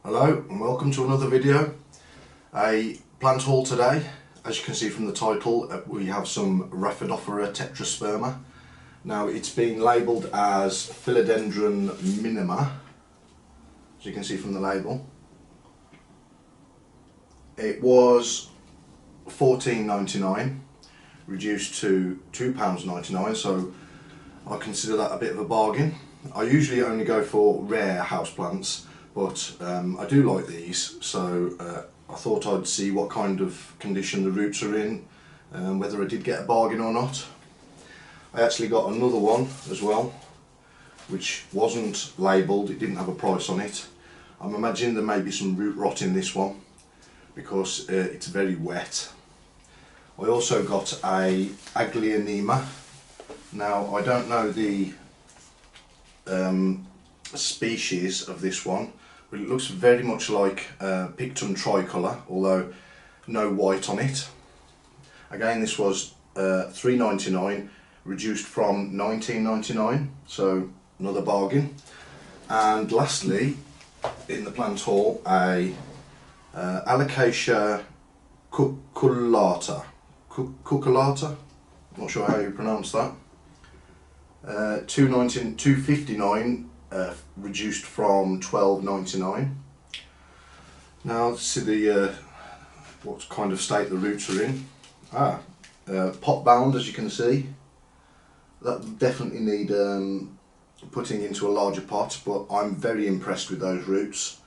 Hello and welcome to another video. A plant haul today. As you can see from the title, we have some Raphidophora Tetrasperma. Now it's been labelled as Philodendron minima, as you can see from the label. It was £14.99, reduced to £2.99, so I consider that a bit of a bargain. I usually only go for rare houseplants, but I do like these, so I thought I'd see what kind of condition the roots are in, whether I did get a bargain or not. I actually got another one as well, which wasn't labelled, it didn't have a price on it. I'm imagining there may be some root rot in this one, because it's very wet. I also got a Aglionema. Now I don't know the species of this one, but it looks very much like Pictum tricolour, although no white on it. Again, this was £3.99, reduced from £19.99, so another bargain. And lastly, in the plant haul, a Alocasia cucullata. Cucullata? Not sure how you pronounce that. £2.59, reduced from £12.99. Now let's see the what kind of state the roots are in. Pot bound, as you can see. That definitely need putting into a larger pot, but I'm very impressed with those roots.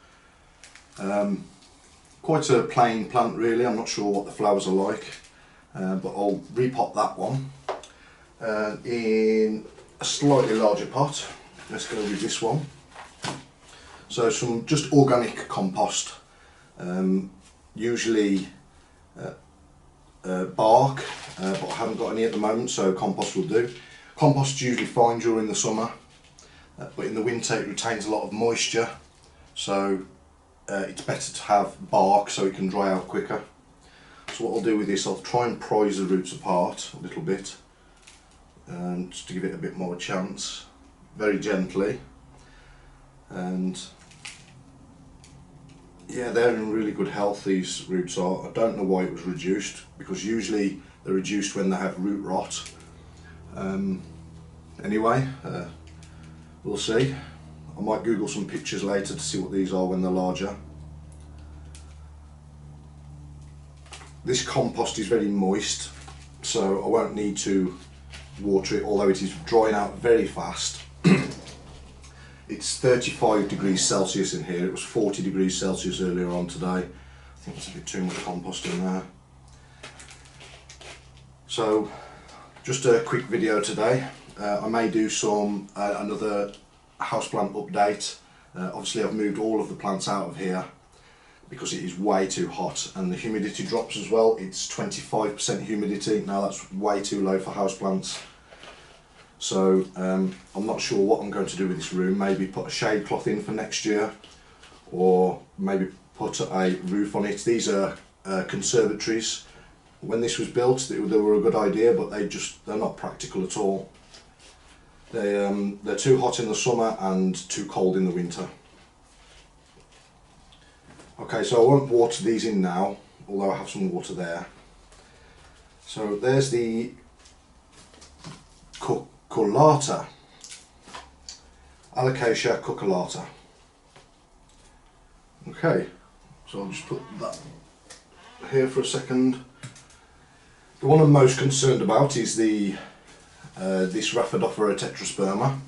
Quite a plain plant really. I'm not sure what the flowers are like, but I'll repot that one in a slightly larger pot. Let's go with this one. So some just organic compost, usually bark, but I haven't got any at the moment, so compost will do. Compost is usually fine during the summer, but in the winter it retains a lot of moisture, so it's better to have bark so it can dry out quicker. So what I'll do with this, I'll try and prise the roots apart a little bit, just to give it a bit more chance, very gently. And yeah, they're in really good health, these roots are. I don't know why it was reduced, because usually they're reduced when they have root rot. Anyway, we'll see. I might Google some pictures later to see what these are when they're larger. This compost is very moist, so I won't need to water it, although it is drying out very fast. It's 35 degrees Celsius in here. It was 40 degrees Celsius earlier on today. I think there's a bit too much compost in there. So just a quick video today. I may do some another houseplant update. Obviously I've moved all of the plants out of here because it is way too hot, and the humidity drops as well. It's 25% humidity. Now that's way too low for houseplants. So I'm not sure what I'm going to do with this room. Maybe put a shade cloth in for next year, or maybe put a roof on it. These are conservatories. When this was built, they were a good idea, but they're not practical at all. They're too hot in the summer and too cold in the winter. Okay, so I won't water these in now, although I have some water there. So there's the cucullata, Alocasia cucullata. Okay, so I'll just put that here for a second. The one I'm most concerned about is the this Raphidophora Tetrasperma,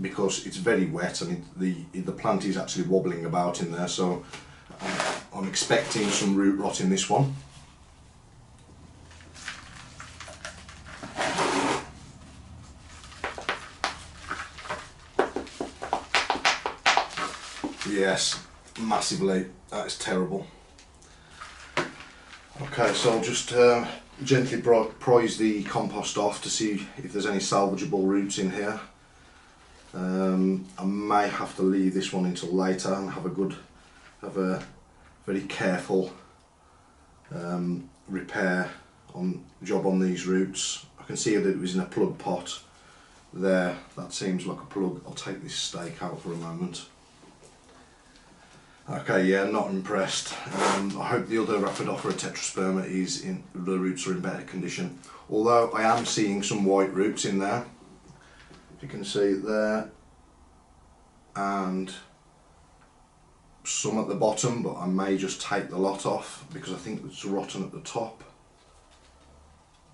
because it's very wet. I mean, the plant is actually wobbling about in there, so I'm expecting some root rot in this one. Yes, massively. That is terrible. Okay, so I'll just gently prise the compost off to see if there's any salvageable roots in here. I may have to leave this one until later and have a very careful repair job on these roots. I can see that it was in a plug pot, there. That seems like a plug. I'll take this stake out for a moment. Okay, yeah, not impressed. I hope the other Raphidophora Tetrasperma the roots are in better condition. Although I am seeing some white roots in there. If you can see it there. And some at the bottom, but I may just take the lot off because I think it's rotten at the top.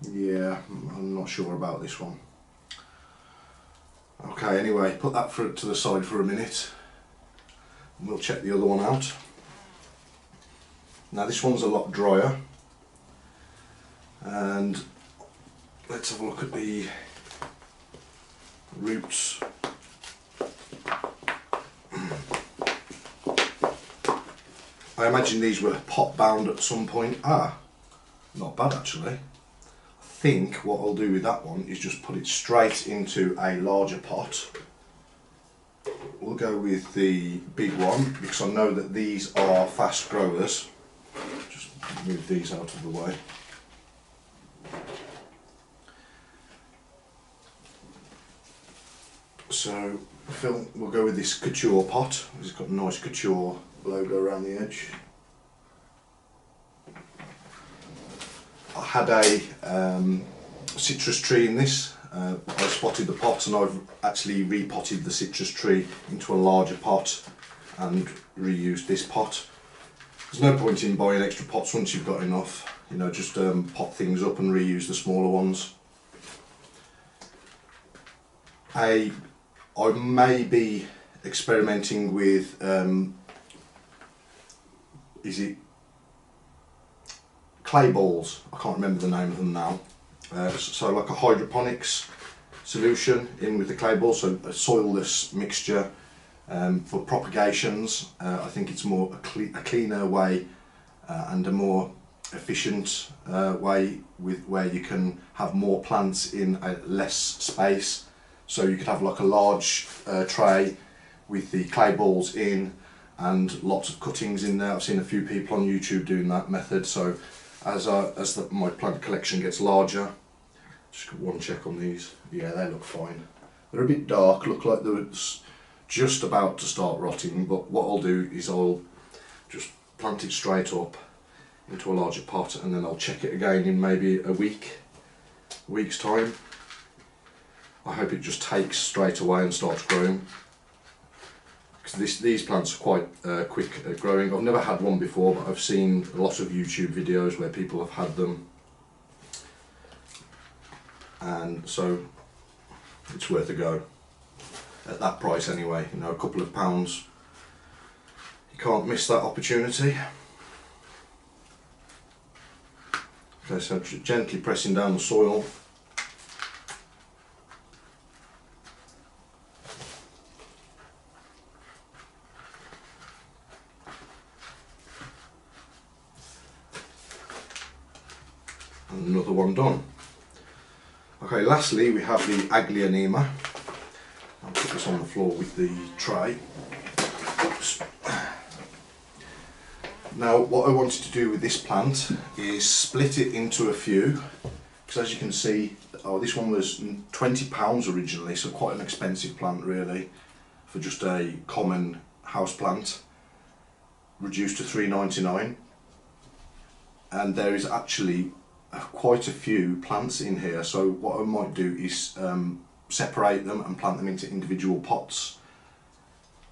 Yeah, I'm not sure about this one. Okay, anyway, put that to the side for a minute and we'll check the other one out. Now this one's a lot drier, and let's have a look at the roots. I imagine these were pot bound at some point. Ah, not bad actually. I think what I'll do with that one is just put it straight into a larger pot. We'll go with the big one because I know that these are fast growers. Just move these out of the way. So we'll go with this couture pot. It's got a nice couture logo around the edge. I had a citrus tree in this. I spotted the pot and I've actually repotted the citrus tree into a larger pot and reused this pot. There's no point in buying extra pots once you've got enough. You know, just pot things up and reuse the smaller ones. I may be experimenting with is it clay balls? I can't remember the name of them now. So like a hydroponics solution in with the clay balls, so a soilless mixture for propagations. I think it's more a cleaner way and a more efficient way where you can have more plants in a less space. So you could have like a large tray with the clay balls in and lots of cuttings in there. I've seen a few people on YouTube doing that method. So as my plant collection gets larger, just one check on these. Yeah, they look fine. They're a bit dark, look like they're just about to start rotting, but what I'll do is I'll just plant it straight up into a larger pot and then I'll check it again in maybe a week's time. I hope it just takes straight away and starts growing. Because these plants are quite quick at growing. I've never had one before, but I've seen a lot of YouTube videos where people have had them. And so it's worth a go. At that price anyway, you know, a couple of pounds. You can't miss that opportunity. Okay, so gently pressing down the soil. And another one done. Okay, lastly we have the Aglionema. I'll put this on the floor with the tray. Oops. Now what I wanted to do with this plant is split it into a few, because as you can see, this one was £20 originally, so quite an expensive plant really for just a common house plant, reduced to £3.99, and there is actually quite a few plants in here. So what I might do is separate them and plant them into individual pots.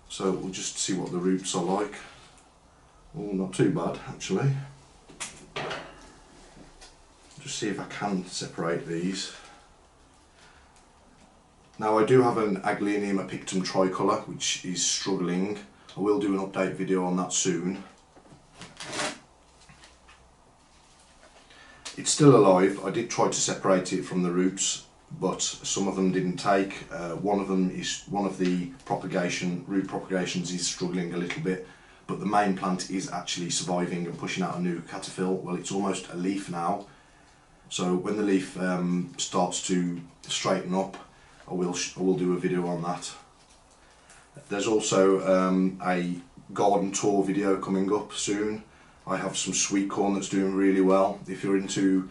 So we'll just see what the roots are like. Oh, not too bad actually. Just see if I can separate these. Now I do have an Aglionema pictum tricolor which is struggling. I will do an update video on that soon. It's still alive. I did try to separate it from the roots, but some of them didn't take. One of the root propagations is struggling a little bit, but the main plant is actually surviving and pushing out a new cataphyll. Well, it's almost a leaf now, so when the leaf starts to straighten up, I will do a video on that. There's also a garden tour video coming up soon. I have some sweet corn that's doing really well. If you're into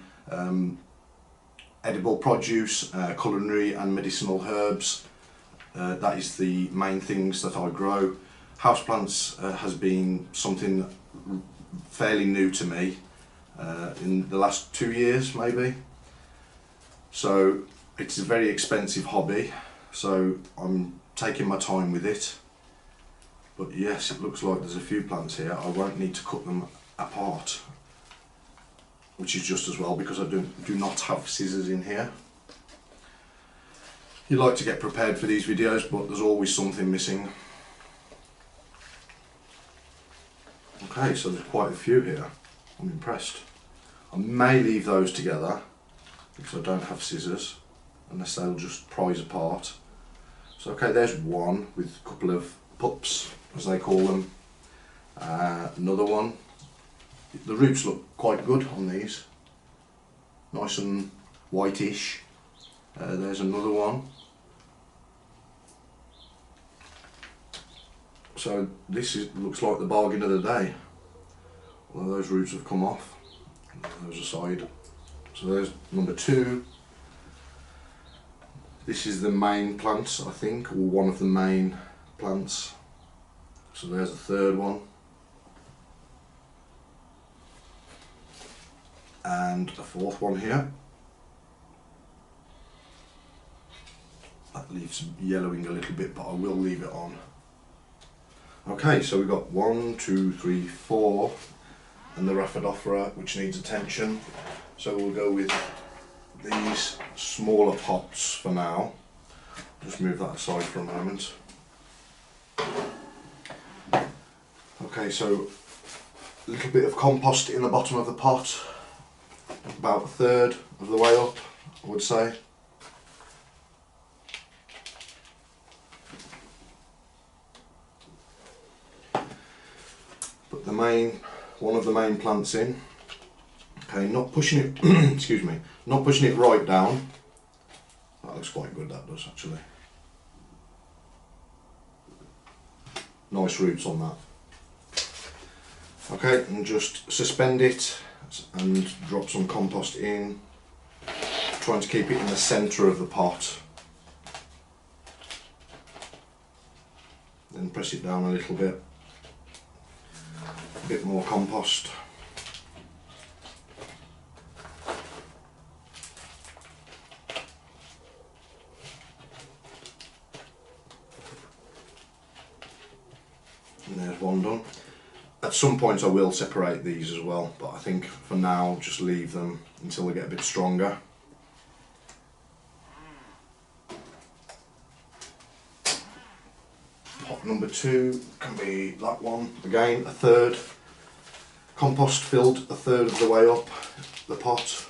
edible produce, culinary and medicinal herbs. That is the main things that I grow. Houseplants has been something fairly new to me in the last 2 years maybe. So it's a very expensive hobby, so I'm taking my time with it. But yes, it looks like there's a few plants here. I won't need to cut them apart, which is just as well because I do not have scissors in here. You like to get prepared for these videos, but there's always something missing. Okay, so there's quite a few here. I'm impressed. I may leave those together because I don't have scissors, unless they'll just prise apart. So okay, there's one with a couple of pups, as they call them. Another one. The roots look quite good on these, nice and whitish. There's another one. So this looks like the bargain of the day. Well, those roots have come off. Those aside. So there's number 2. This is the main plants, I think, or one of the main plants. So there's the 3rd one. And a 4th one here. That leaves yellowing a little bit, but I will leave it on. Okay, so we've got 1, 2, 3, 4, and the Raphidophora, which needs attention. So we'll go with these smaller pots for now. Just move that aside for a moment. Okay, so a little bit of compost in the bottom of the pot, about 1/3 of the way up, I would say. Put one of the main plants in. Okay, not pushing it, excuse me, not pushing it right down. That looks quite good, that does actually. Nice roots on that. Okay, and just suspend it and drop some compost in, trying to keep it in the centre of the pot. Then press it down a little bit. A bit more compost. And there's one done. At some point I will separate these as well, but I think for now just leave them until they get a bit stronger. Pot number 2 can be that one. Again, 1/3. Compost filled 1/3 of the way up the pot.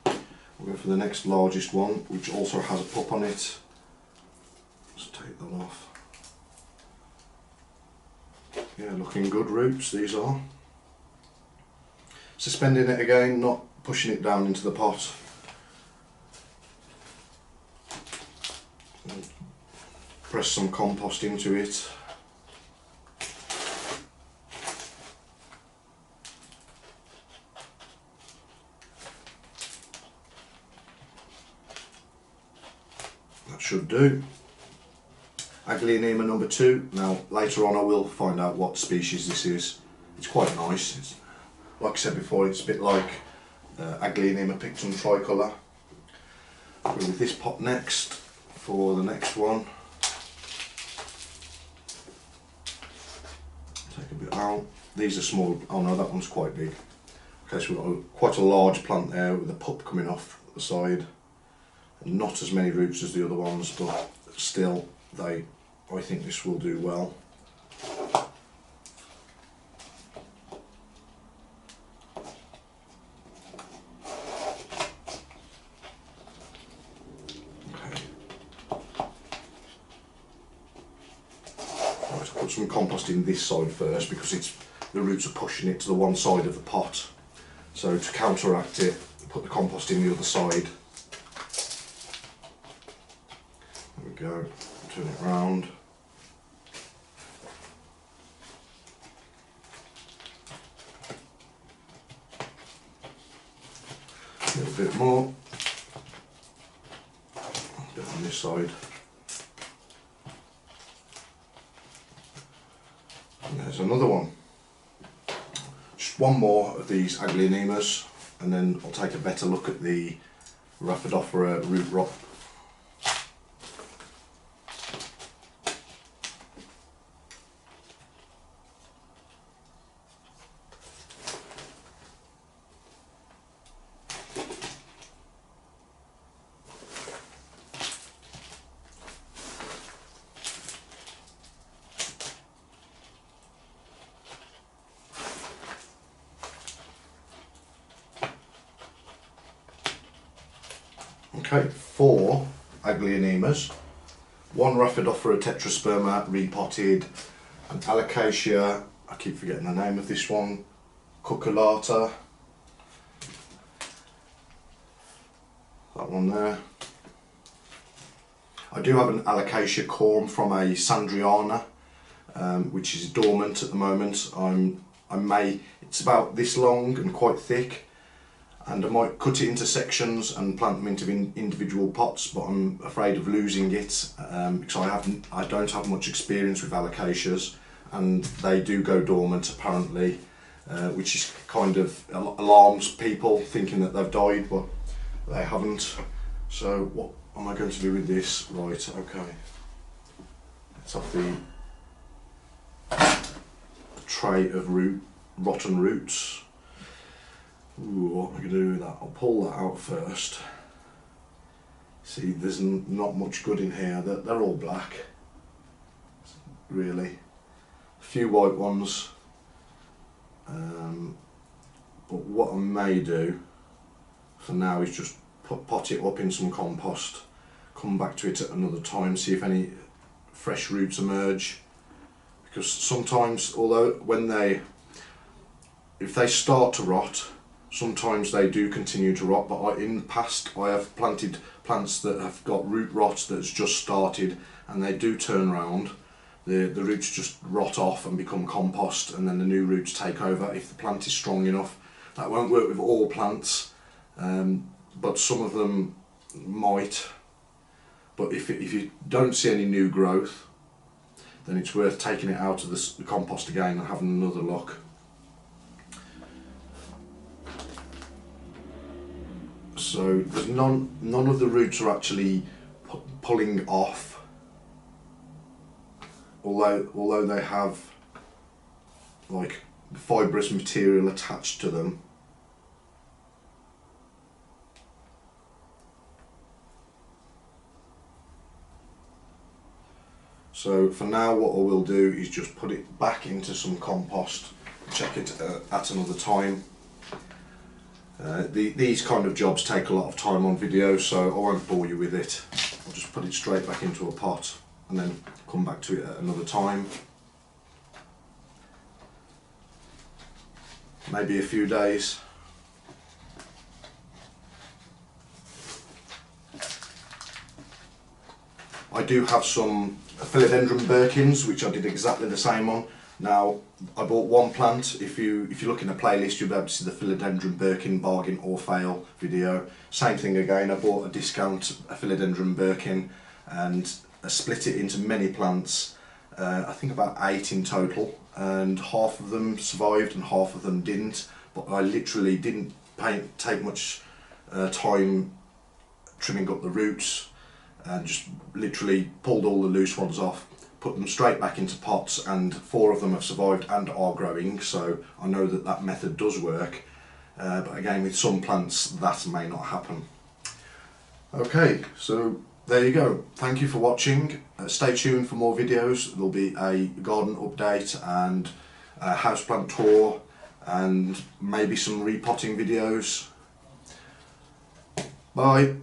We'll go for the next largest one, which also has a pup on it. Let's take that off. Yeah, looking good roots these are. Suspending it again, not pushing it down into the pot. And press some compost into it. That should do. Aglaonema number 2. Now later on I will find out what species this is. It's quite nice. It's, like I said before, it's a bit like Aglaonema pictum tricolour. Go with this pot next for the next one. Take a bit out. These are small. Oh no, that one's quite big. Okay, so we've got quite a large plant there with a pup coming off the side. And not as many roots as the other ones, but still, I think this will do well. Okay. Right, I'll put some compost in this side first because the roots are pushing it to the one side of the pot. So to counteract it, put the compost in the other side. There we go. Turn it round. bit more. A bit on this side. And there's another one. Just one more of these Aglaonemas, and then I'll take a better look at the Raphidophora root rot. Okay, 4 Aglaonemas, 1 Raphidophora Tetrasperma repotted, an Alocasia, I keep forgetting the name of this one, cucullata, that one there. I do have an Alocasia corm from a Sandriana, which is dormant at the moment. It's about this long and quite thick, and I might cut it into sections and plant them into individual pots, but I'm afraid of losing it because I don't have much experience with Alocasias, and they do go dormant apparently, which is kind of alarms people thinking that they've died, but they haven't. So what am I going to do with this? Right, okay. Let's have the tray of rotten roots. Ooh, what am I going to do with that? I'll pull that out first. See, there's not much good in here. They're all black, really. A few white ones. But what I may do for now is just pot it up in some compost, come back to it at another time, see if any fresh roots emerge. Because sometimes, if they start to rot, sometimes they do continue to rot, but in the past I have planted plants that have got root rot that's just started, and they do turn round. The roots just rot off and become compost, and then the new roots take over if the plant is strong enough. That won't work with all plants, but some of them might. But if you don't see any new growth, then it's worth taking it out of the compost again and having another look. So there's none of the roots are actually pulling off, although they have like fibrous material attached to them. So for now, what I will do is just put it back into some compost, check it at another time. These kind of jobs take a lot of time on video, so I won't bore you with it. I'll just put it straight back into a pot and then come back to it at another time. Maybe a few days. I do have some Philodendron Birkins, which I did exactly the same on. Now, I bought one plant. If you look in the playlist, you'll be able to see the Philodendron Birkin bargain or fail video. Same thing again, I bought a discount Philodendron Birkin and I split it into many plants, I think about 8 in total, and half of them survived and half of them didn't, but I literally didn't take much time trimming up the roots, and just literally pulled all the loose ones off, put them straight back into pots, and 4 of them have survived and are growing, so I know that method does work. But again, with some plants that may not happen. Okay, so there you go. Thank you for watching. Stay tuned for more videos. There'll be a garden update and a houseplant tour and maybe some repotting videos. Bye.